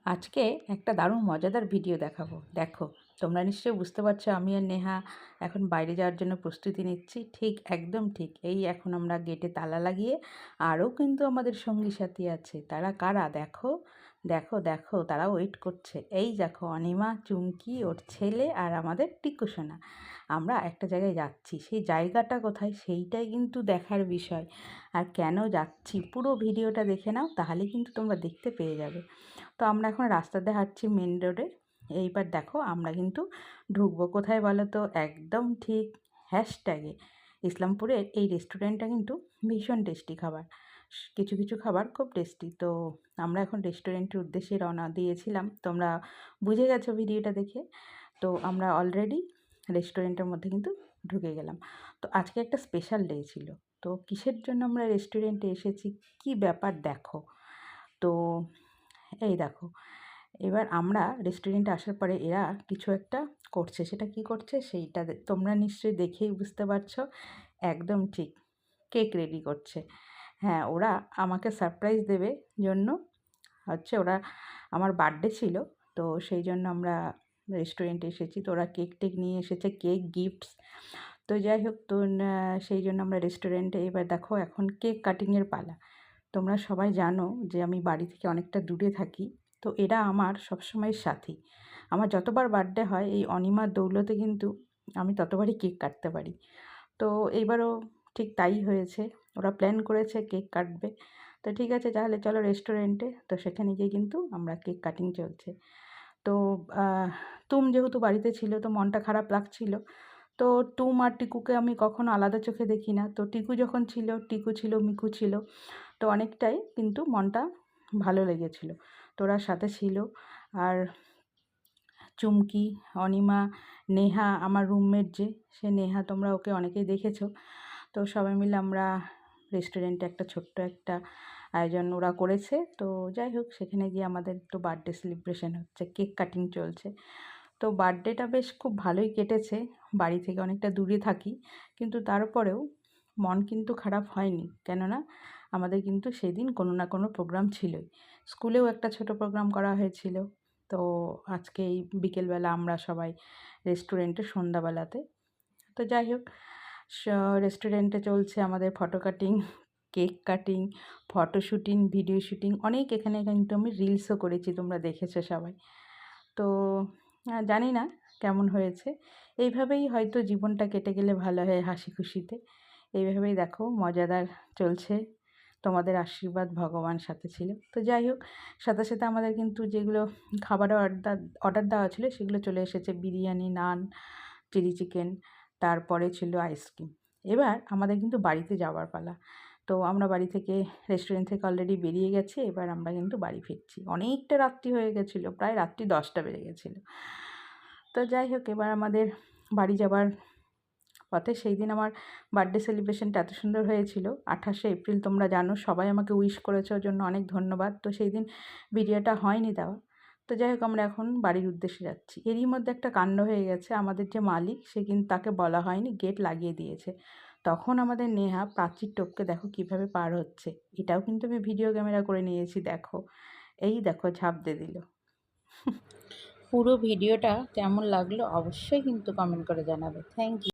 আজকে একটা দারুণ মজাদার ভিডিও দেখাবো। দেখো, তোমরা নিশ্চয়ই বুঝতে পারছো আমি আর নেহা এখন বাইরে যাওয়ার জন্য প্রস্তুতি নিচ্ছি। ঠিক, একদম ঠিক। এই এখন আমরা গেটে তালা লাগিয়ে, আরও কিন্তু আমাদের সঙ্গী সাথী আছে। তারা কারা? দেখো, দেখো, দেখো, তারা ওয়েট করছে। এই দেখো, অনিমা, চুমকি, ওর ছেলে আর আমাদের টিকু সোনা। আমরা একটা জায়গায় যাচ্ছি, সেই জায়গাটা কোথায় সেইটাই কিন্তু দেখার বিষয়। আর কেন যাচ্ছি পুরো ভিডিওটা দেখে নাও, তাহলে কিন্তু তোমরা দেখতে পেয়ে যাবে। তো আমরা এখন রাস্তাতে হাঁটছি মেন রোডে। এইবার দেখো আমরা কিন্তু ঢুকবো কোথায় বলো তো? একদম ঠিক, হ্যাশট্যাগে। ইসলামপুরের এই রেস্টুরেন্টটা কিন্তু ভীষণ টেস্টি খাবার। কিছু কিছু খাবার খুব টেস্টি। তো আমরা এখন রেস্টুরেন্টের উদ্দেশ্যে রওনা দিয়েছিলাম, তোমরা বুঝে গেছো ভিডিওটা দেখে। তো আমরা অলরেডি রেস্টুরেন্টের মধ্যে কিন্তু ঢুকে গেলাম। তো আজকে একটা স্পেশাল ডে ছিল। তো কিসের জন্য আমরা রেস্টুরেন্টে এসেছি, কি ব্যাপার দেখো। তো এই দেখো, এবার আমরা রেস্টুরেন্টে আসার পরে এরা কিছু একটা করছে। সেটা কি করছে সেইটা তোমরা নিশ্চয়ই দেখেই বুঝতে পারছো। একদম ঠিক, কেক রেডি করছে। হ্যাঁ, ওরা আমাকে সারপ্রাইজ দেবে জন্য হচ্ছে, ওরা আমার বার্থডে ছিল, তো সেই জন্য আমরা রেস্টুরেন্টে এসেছি। তো ওরা কেক টেক নিয়ে এসেছে, কেক, গিফটস। তো যাই হোক, তো সেই জন্য আমরা রেস্টুরেন্টে। এবার দেখো এখন কেক কাটিংয়ের পালা। তোমরা সবাই জানো যে আমি বাড়ি থেকে অনেকটা দূরে থাকি। তো এরা আমার সবসময় সাথী। আমার যতবার বার্থডে হয় এই অনিমার দৌলতে কিন্তু আমি ততবারই কেক কাটতে পারি। তো এইবারও ঠিক তাই হয়েছে। ওরা প্ল্যান করেছে কেক কাটবে। তো ঠিক আছে, তাহলে চলো রেস্টুরেন্টে। তো সেখানে গিয়ে কিন্তু আমরা কেক কাটিং চলছে। তো তুম যেহেতু বাড়িতে ছিল, তো মনটা খারাপ লাগছিল। তো টুম আর টিকুকে আমি কখনো আলাদা চোখে দেখি না। তো টিকু যখন ছিল, টিকু ছিল, মিকু ছিল, তো অনেকটাই কিন্তু মনটা ভালো লেগেছিল। তো ওরা সাথে ছিল। আর চুমকি, অনিমা, নেহা, আমার রুমমেট যে, সে নেহা, তোমরা ওকে অনেকেই দেখেছো। তো সবাই মিলে আমরা রেস্টুরেন্টে একটা ছোট্ট একটা আয়োজন ওরা করেছে। তো যাই হোক, সেখানে গিয়ে আমাদের তো বার্থডে সেলিব্রেশন হচ্ছে, কেক কাটিং চলছে। তো বার্থডেটা বেশ খুব ভালোই কেটেছে। বাড়ি থেকে অনেকটা দূরে থাকি, কিন্তু তারপরেও মন কিন্তু খারাপ হয়নি। কেননা আমাদের কিন্তু সেদিন কোনো না কোনো প্রোগ্রাম ছিলই। স্কুলেও একটা ছোট প্রোগ্রাম করা হয়েছিল। তো আজকে এই বিকেলবেলা আমরা সবাই রেস্টুরেন্টে সন্ধ্যাবেলাতে। তো যাই হোক, রেস্টুরেন্টে চলছে আমাদের photo cutting, cake cutting, photo shooting, video shooting. অনেক এখানে কিন্তু আমি রিলসও করেছি, তোমরা দেখেছো সবাই। তো জানি না কেমন হয়েছে। এইভাবেই হয়তো জীবনটা কেটে গেলে ভালো হয়, হাসি খুশিতে। এইভাবেই দেখো মজাদার চলছে। তোমাদের আশীর্বাদ ভগবান সাথে ছিল। তো যাই হোক, সাথে সাথে আমাদের কিন্তু যেগুলো খাবারের অর্ডার অর্ডার দেওয়া ছিল সেগুলো চলে এসেছে। বিরিয়ানি, নান, চিলি চিকেন, তারপরে ছিল আইসক্রিম। এবার আমাদের কিন্তু বাড়িতে যাওয়ার পালা। তো আমরা বাড়ি থেকে, রেস্টুরেন্ট থেকে অলরেডি বেরিয়ে গেছি। এবার আমরা কিন্তু বাড়ি ফিরছি। অনেকটা রাত্রি হয়ে গেছিলো, প্রায় রাত্রি 10টা বেজে গেছিলো। তো যাই হোক, এবার আমাদের বাড়ি যাবার পথে, সেই দিন আমার বার্থডে সেলিব্রেশনটা এত সুন্দর হয়েছিল। 28শে এপ্রিল, তোমরা জানো, সবাই আমাকে উইশ করেছে, ওর জন্য অনেক ধন্যবাদ। তো সেই দিন ভিডিওটা হয়নি দেওয়া। তো যাই হোক, আমরা এখন বাড়ির উদ্দেশ্যে যাচ্ছি। এরই মধ্যে একটা কাণ্ড হয়ে গেছে। আমাদের যে মালিক, সে কিন্তু, তাকে বলা হয়নি, গেট লাগিয়ে দিয়েছে। তখন আমাদের নেহা প্রাচীর টপকে দেখো কীভাবে পার হচ্ছে। এটাও কিন্তু আমি ভিডিও ক্যামেরা করে নিয়েছি। দেখো, এই দেখো, ঝাঁপ দিয়ে দিল। পুরো ভিডিওটা কেমন লাগলো অবশ্যই কিন্তু কমেন্ট করে জানাবে। Thank you.